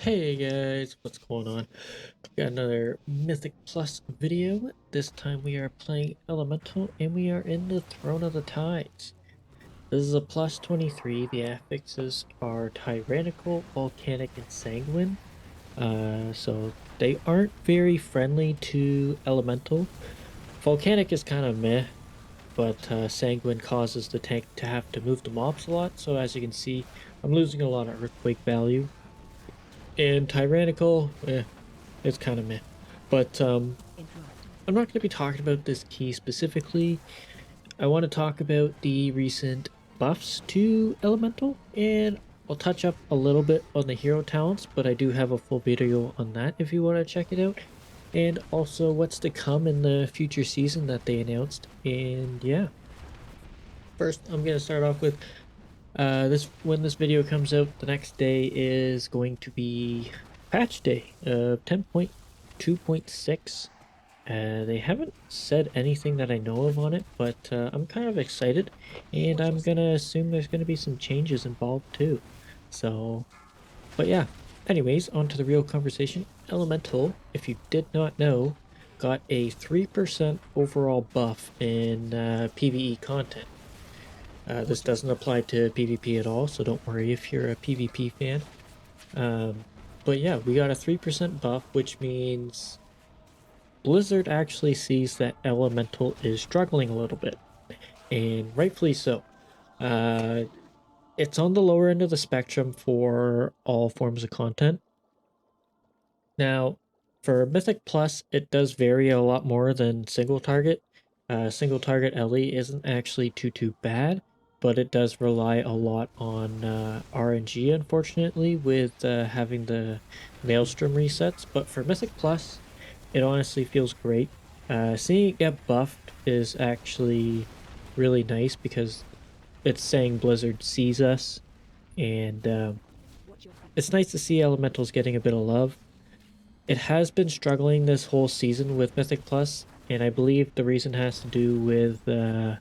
Hey guys, what's going on? Got another Mythic Plus video. This time we are playing Elemental and we are in the Throne of the Tides. This is a plus 23. The affixes are Tyrannical, Volcanic, and Sanguine. So they aren't very friendly to Elemental. Volcanic is kind of meh, but Sanguine causes the tank to have to move the mobs a lot. So as you can see, I'm losing a lot of Earthquake value. And Tyrannical, it's kind of meh. But I'm not going to be talking about this key specifically. I want to talk about the recent buffs to Elemental, and I'll touch up a little bit on the hero talents, but I do have a full video on that if you want to check it out. And also what's to come in the future season that they announced. And yeah. First, I'm going to start off with when this video comes out, the next day is going to be patch day of 10.2.6. They haven't said anything that I know of on it, but I'm kind of excited, and I'm gonna assume there's gonna be some changes involved too. So, but yeah. Anyways, on to the real conversation. Elemental, if you did not know, got a 3% overall buff in PvE content. This doesn't apply to PvP at all, so don't worry if you're a PvP fan. But yeah, we got a 3% buff, which means Blizzard actually sees that Elemental is struggling a little bit, and rightfully so. It's on the lower end of the spectrum for all forms of content. Now, for Mythic Plus, it does vary a lot more than single target. Single target LE isn't actually too bad, but it does rely a lot on RNG, unfortunately, with having the Maelstrom resets. But for Mythic Plus, it honestly feels great. Seeing it get buffed is actually really nice because it's saying Blizzard sees us, and it's nice to see Elementals getting a bit of love. It has been struggling this whole season with Mythic Plus, and I believe the reason has to do with the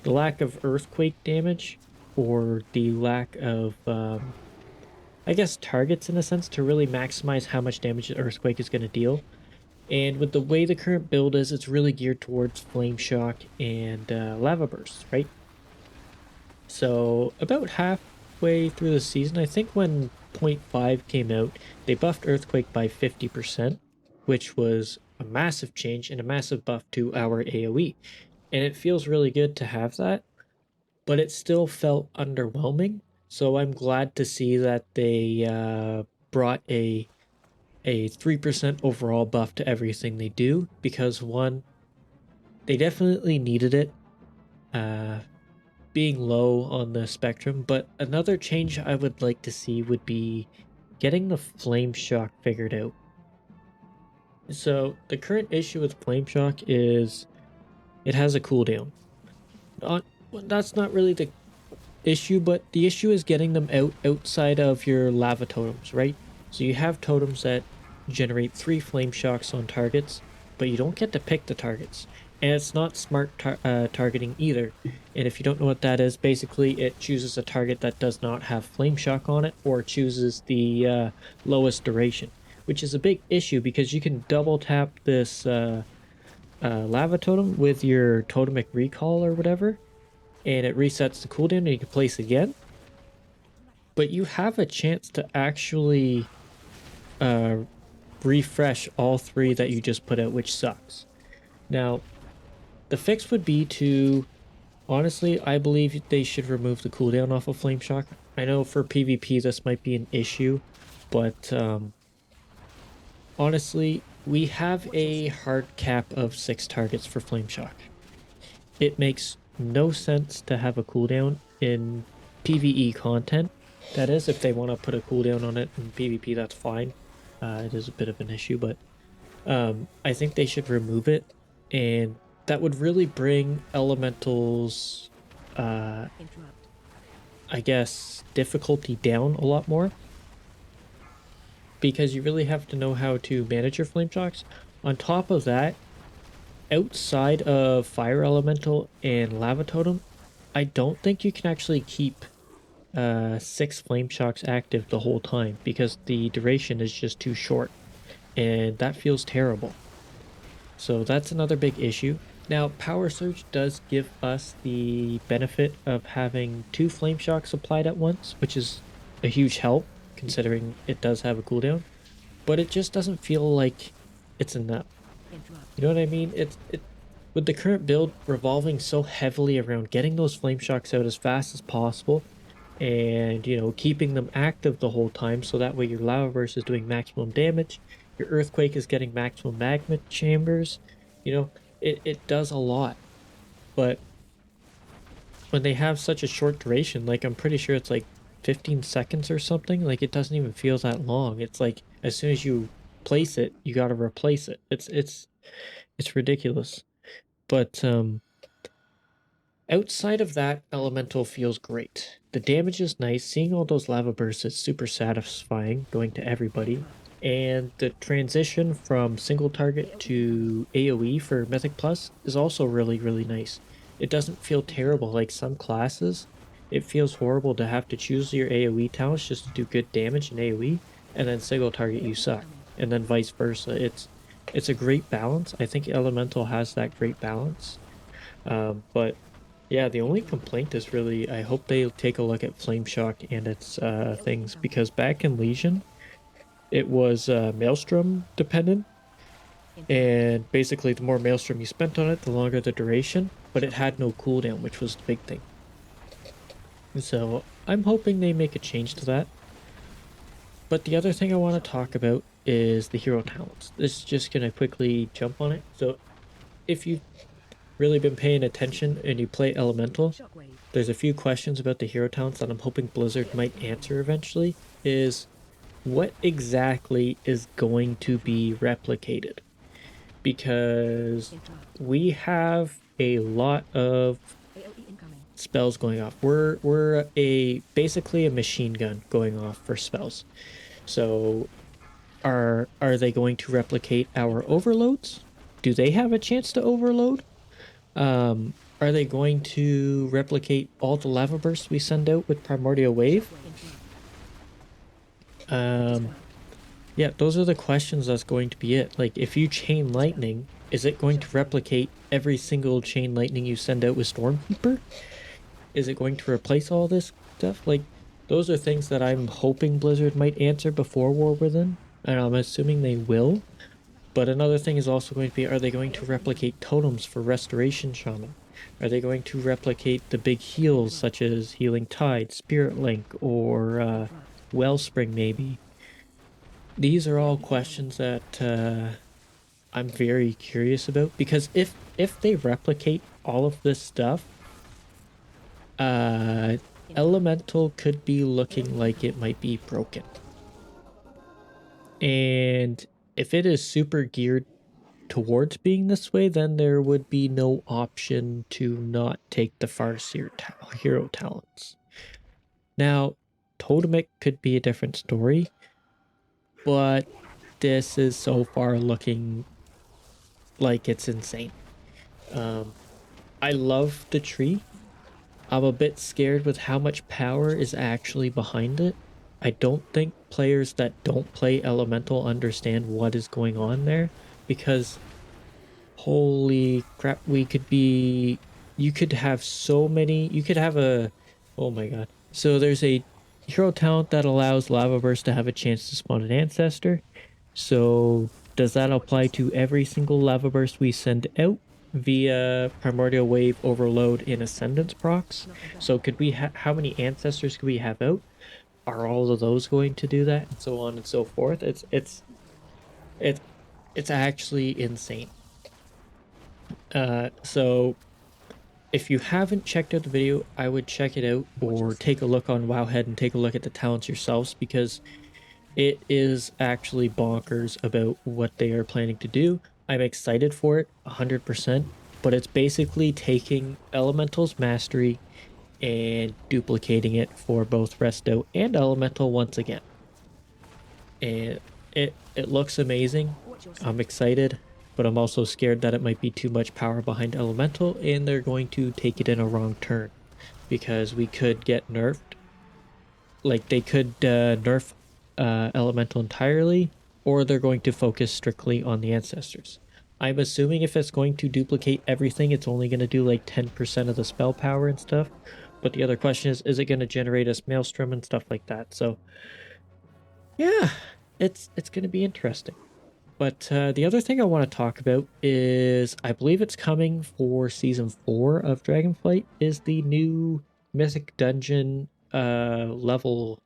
lack of earthquake damage, or the lack of, I guess, targets in a sense to really maximize how much damage the earthquake is going to deal. And with the way the current build is, it's really geared towards Flame Shock and Lava Bursts, right? So about halfway through the season, I think when 0.5 came out, they buffed Earthquake by 50%, which was a massive change and a massive buff to our AoE. And it feels really good to have that, but it still felt underwhelming. So I'm glad to see that they brought a 3% overall buff to everything they do, because one, they definitely needed it. Being low on the spectrum, but another change I would like to see would be getting the Flame Shock figured out. So the current issue with Flame Shock is it has a cooldown. That's not really the issue, but the issue is getting them outside of your lava totems, right? So you have totems that generate 3 Flame Shocks on targets, but you don't get to pick the targets. And it's not smart targeting either. And if you don't know what that is, basically it chooses a target that does not have Flame Shock on it, or chooses the lowest duration, which is a big issue because you can double tap this lava totem with your totemic recall or whatever, and it resets the cooldown and you can place again. But you have a chance to actually refresh all 3 that you just put out, which sucks. Now, the fix would be to, honestly, I believe they should remove the cooldown off of Flame Shock. I know for PvP this might be an issue, but honestly, we have a hard cap of 6 targets for Flame Shock. It makes no sense to have a cooldown in PvE content. That is, if they want to put a cooldown on it in PvP, that's fine. It is a bit of an issue, but I think they should remove it, and that would really bring Elemental's, I guess, difficulty down a lot more, because you really have to know how to manage your Flame Shocks. On top of that, outside of Fire Elemental and Lava Totem, I don't think you can actually keep 6 flame shocks active the whole time because the duration is just too short, and that feels terrible. So that's another big issue. Now, Power Surge does give us the benefit of having 2 flame shocks applied at once, which is a huge help considering it does have a cooldown, but it just doesn't feel like it's enough. You know what I mean? It with the current build revolving so heavily around getting those flame shocks out as fast as possible and, keeping them active the whole time so that way your lava burst is doing maximum damage, your earthquake is getting maximum magma chambers, it does a lot. But when they have such a short duration, like I'm pretty sure it's like 15 seconds or something, like it doesn't even feel that long. It's like as soon as you place it, you got to replace it. It's ridiculous. But outside of that, Elemental feels great. The damage is nice. Seeing all those lava bursts is super satisfying, going to everybody. And the transition from single target to AoE for Mythic Plus is also really, really nice. It doesn't feel terrible like some classes. It feels horrible to have to choose your AoE talents just to do good damage in AoE, and then single target you suck. And then vice versa. It's a great balance. I think Elemental has that great balance. But yeah, the only complaint is really I hope they take a look at Flame Shock and its things, because back in Legion it was Maelstrom dependent, and basically the more Maelstrom you spent on it, the longer the duration, but it had no cooldown, which was the big thing. So I'm hoping they make a change to that. But the other thing I want to talk about is the hero talents. This is just going to quickly jump on it. So if you've really been paying attention and you play Elemental, there's a few questions about the hero talents that I'm hoping Blizzard might answer eventually. Is what exactly is going to be replicated? Because we have a lot of spells going off. We're basically a machine gun going off for spells. So are they going to replicate our overloads? Do they have a chance to overload? Are they going to replicate all the lava bursts we send out with Primordial Wave? Yeah, those are the questions that's going to be it. Like, if you chain lightning, is it going to replicate every single chain lightning you send out with Stormkeeper? Is it going to replace all this stuff? Like, those are things that I'm hoping Blizzard might answer before War Within, and I'm assuming they will. But another thing is also going to be, are they going to replicate totems for Restoration Shaman? Are they going to replicate the big heals such as Healing Tide, Spirit Link, or Wellspring maybe? These are all questions that I'm very curious about, because if they replicate all of this stuff, Elemental could be looking like it might be broken. And if it is super geared towards being this way, then there would be no option to not take the Farseer hero talents. Now, Totemic could be a different story, but this is so far looking like it's insane. I love the tree. I'm a bit scared with how much power is actually behind it. I don't think players that don't play Elemental understand what is going on there, because holy crap, you could have so many, you could have oh my god. So there's a hero talent that allows Lava Burst to have a chance to spawn an ancestor. So does that apply to every single Lava Burst we send out via Primordial Wave, Overload, and Ascendance procs? So could we how many ancestors could we have out? Are all of those going to do that? And so on and so forth. It's actually insane. So if you haven't checked out the video, I would check it out, or take a look on Wowhead and take a look at the talents yourselves, because it is actually bonkers about what they are planning to do. I'm excited for it 100%, but it's basically taking Elemental's mastery and duplicating it for both Resto and Elemental once again. And it looks amazing. I'm excited, but I'm also scared that it might be too much power behind Elemental and they're going to take it in a wrong turn, because we could get nerfed like they could nerf elemental entirely, or they're going to focus strictly on the ancestors. I'm assuming if it's going to duplicate everything, it's only going to do like 10% of the spell power and stuff. But the other question is it going to generate us maelstrom and stuff like that? So yeah, it's going to be interesting. But the other thing I want to talk about is I believe it's coming for season 4 of Dragonflight is the new Mythic Dungeon level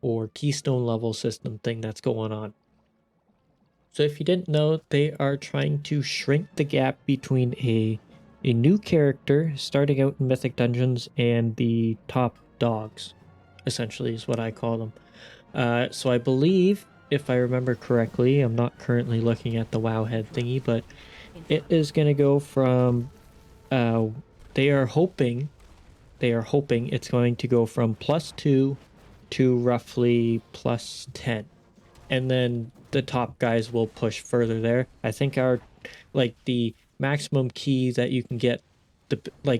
or keystone level system thing that's going on. So if you didn't know, they are trying to shrink the gap between a new character starting out in Mythic Dungeons and the top dogs, essentially is what I call them. So I believe, if I remember correctly, I'm not currently looking at the WoW head thingy, but it is going to go from uh, they are hoping it's going to go from +2 to roughly +10, and then the top guys will push further there. I think our like the maximum key that you can get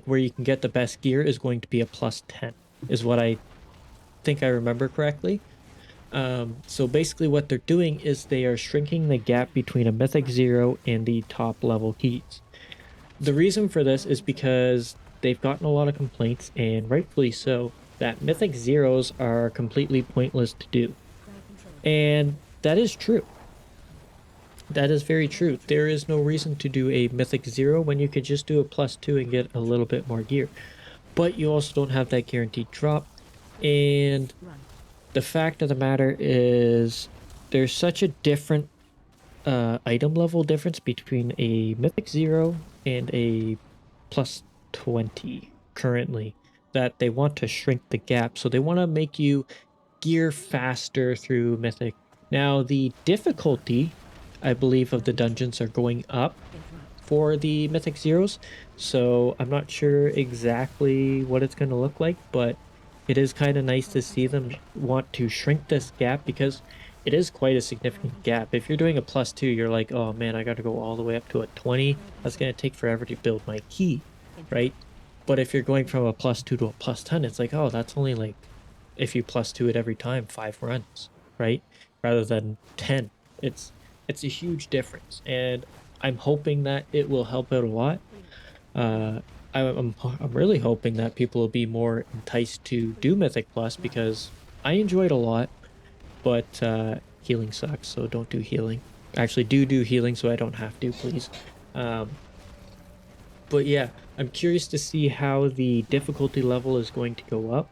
where you can get the best gear is going to be a +10 is what I think I remember correctly. So basically what they're doing is they are shrinking the gap between a Mythic 0 and the top level keys. The reason for this is because they've gotten a lot of complaints, and rightfully so, that Mythic Zeros are completely pointless to do. And that is true. That is very true. There is no reason to do a Mythic 0 when you could just do a +2 and get a little bit more gear. But you also don't have that guaranteed drop. And the fact of the matter is there's such a different item level difference between a Mythic 0 and a +20 currently that they want to shrink the gap. So they want to make you gear faster through Mythic. Now, the difficulty, I believe, of the dungeons are going up for the Mythic Zeros. So I'm not sure exactly what it's going to look like, but it is kind of nice to see them want to shrink this gap because it is quite a significant gap. If you're doing a +2, you're like, oh man, I got to go all the way up to a 20. That's going to take forever to build my key, right? But if you're going from a +2 to a +10, it's like, oh, that's only like, if you +2 it every time, 5 runs, right? Rather than 10. It's a huge difference. And I'm hoping that it will help out a lot. Uh, I'm really hoping that people will be more enticed to do Mythic Plus because I enjoy it a lot, but healing sucks, so don't do healing. Actually, do healing so I don't have to, please. Um, but yeah, I'm curious to see how the difficulty level is going to go up.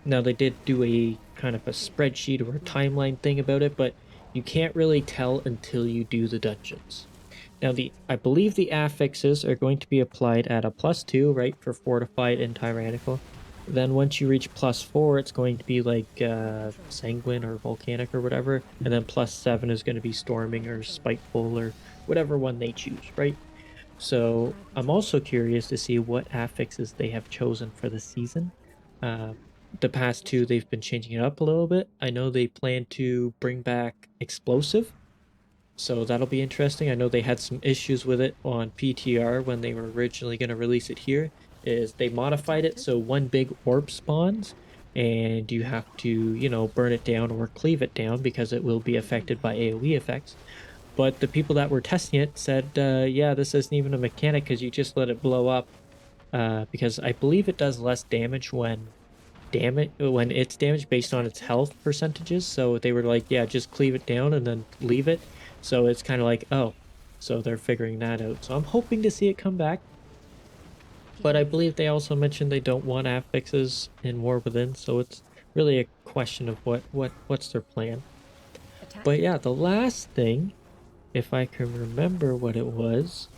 Now, they did do a kind of a spreadsheet or a timeline thing about it, but you can't really tell until you do the dungeons. Now, I believe the affixes are going to be applied at a +2, right, for fortified and tyrannical. Then once you reach +4, it's going to be like sanguine or volcanic or whatever, and then +7 is going to be storming or spiteful or whatever one they choose, right? So I'm also curious to see what affixes they have chosen for the season. Uh, the past two, they've been changing it up a little bit. I know they plan to bring back explosive, so that'll be interesting. I know they had some issues with it on PTR when they were originally going to release it here. Is they modified it so one big orb spawns and you have to, burn it down or cleave it down because it will be affected by AoE effects. But the people that were testing it said, yeah, this isn't even a mechanic because you just let it blow up. Because I believe it does less damage when it's damaged based on its health percentages. So they were like, yeah, just cleave it down and then leave it. So it's kind of like, oh, so they're figuring that out. So I'm hoping to see it come back. But I believe they also mentioned they don't want affixes in War Within, so it's really a question of what's their plan. But yeah, the last thing, if I can remember what it was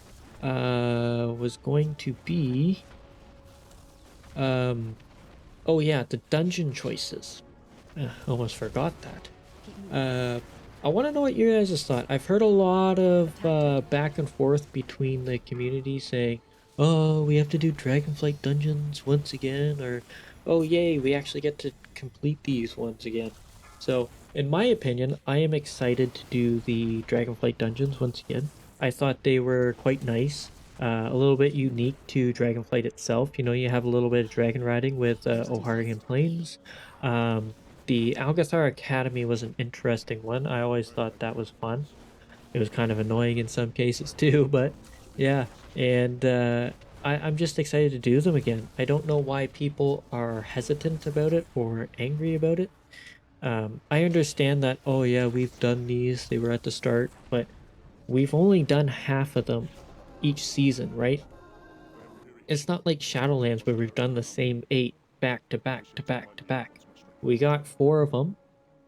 going to be um oh yeah, the dungeon choices. Almost forgot that. Uh, I want to know what you guys thought. I've heard a lot of back and forth between the community saying, "Oh, we have to do Dragonflight dungeons once again," or "Oh, yay, we actually get to complete these once again." So, in my opinion, I am excited to do the Dragonflight dungeons once again. I thought they were quite nice. A little bit unique to Dragonflight itself. You know, you have a little bit of dragon riding with Oharian Plains. the Algathar Academy was an interesting one. I always thought that was fun. It was kind of annoying in some cases too, but yeah. And I'm just excited to do them again. I don't know why people are hesitant about it or angry about it. I understand that, oh yeah, we've done these, they were at the start, but we've only done half of them each season, right? It's not like Shadowlands where we've done the same 8 back to back to back to back. We got 4 of them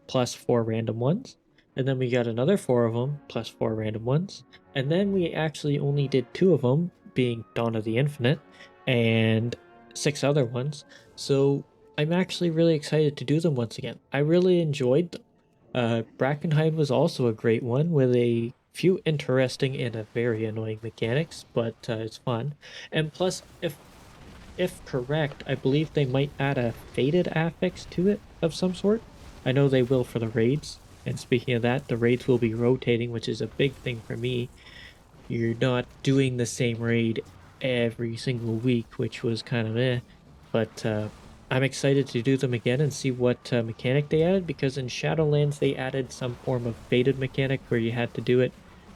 plus 4 random ones, and then we got another 4 of them plus 4 random ones, and then we actually only did 2 of them, being Dawn of the Infinite, and 6 other ones. So I'm actually really excited to do them once again. I really enjoyed them. Brackenhide was also a great one with a few interesting and a very annoying mechanics, but it's fun. And plus, if correct, I believe they might add a faded affix to it of some sort. I know they will for the raids. And speaking of that, the raids will be rotating, which is a big thing for me. You're not doing the same raid every single week, which was kind of but I'm excited to do them again and see what mechanic they added, because in Shadowlands they added some form of faded mechanic where you had to do it,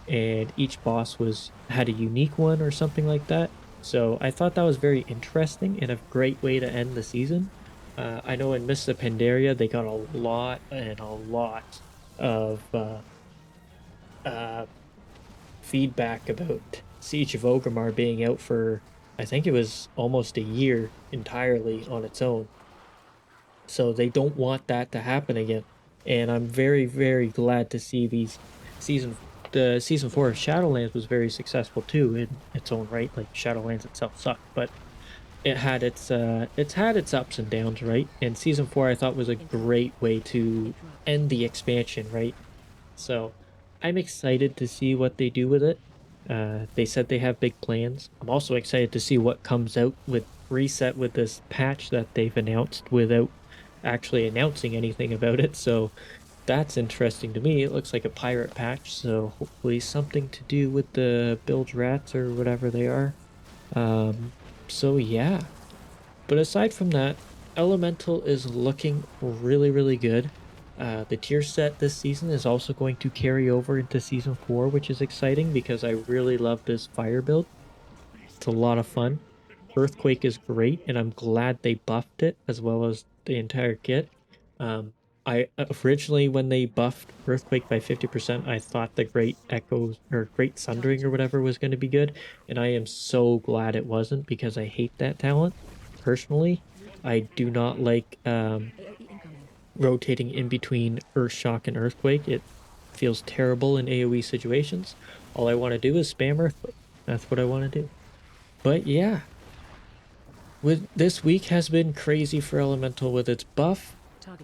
and each boss was had a unique one or something like that. So I thought that was very interesting and a great way to end the season. I know in Mists of Pandaria they got a lot and a lot of uh, feedback about Siege of Orgrimmar being out for, I think it was almost a year entirely on its own. So they don't want that to happen again. And I'm very, very glad to see season the season 4 of Shadowlands was very successful too in its own right. Like Shadowlands itself sucked, but it's had its ups and downs, right? And season 4 I thought was a great way to end the expansion, right? So I'm excited to see what they do with it. They said they have big plans. I'm also excited to see what comes out with Reset with this patch that they've announced without actually announcing anything about it. So that's interesting to me. It looks like a pirate patch, so hopefully something to do with the bilge rats or whatever they are. Um, so yeah. But aside from that, Elemental is looking really, really good. The tier set this season is also going to carry over into season 4, which is exciting because I really love this fire build. It's a lot of fun. Earthquake is great, and I'm glad they buffed it as well as the entire kit. Um, I originally, when they buffed Earthquake by 50%, I thought the Great Echoes or Great Sundering or whatever was going to be good, and I am so glad it wasn't because I hate that talent. Personally, I do not like rotating in between Earth Shock and Earthquake. It feels terrible in AoE situations. All I want to do is spam Earthquake. That's what I want to do. But yeah, with this week has been crazy for Elemental with its buff,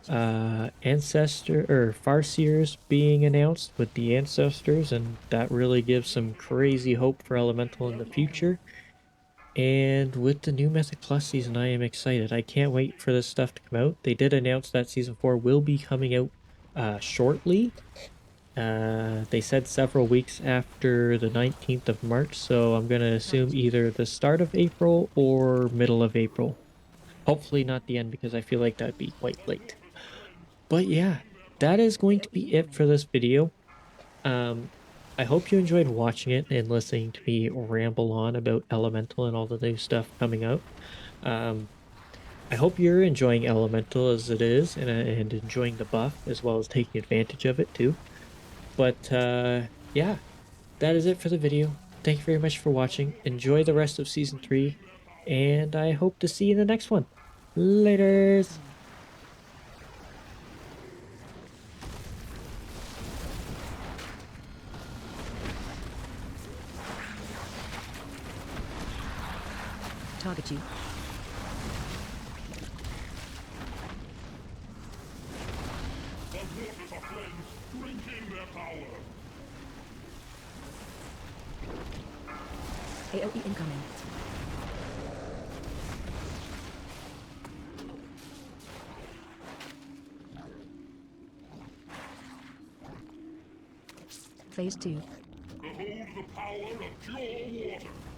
Ancestor or Farseers being announced with the Ancestors, and that really gives some crazy hope for Elemental in the future. And with the new Mythic Plus season, I am excited. I can't wait for this stuff to come out. They did announce that season 4 will be coming out shortly. They said several weeks after the 19th of March, so I'm going to assume either the start of April or middle of April. Hopefully not the end, because I feel like that'd be quite late. But yeah, that is going to be it for this video. Um, I hope you enjoyed watching it and listening to me ramble on about Elemental and all the new stuff coming out. Um, I hope you're enjoying Elemental as it is, and enjoying the buff as well as taking advantage of it too. But yeah, that is it for the video. Thank you very much for watching. Enjoy the rest of season 3, and I hope to see you in the next one. Laters! Target you. The waters are flames, drinking their power. AoE incoming. Phase 2. Behold the power of pure water.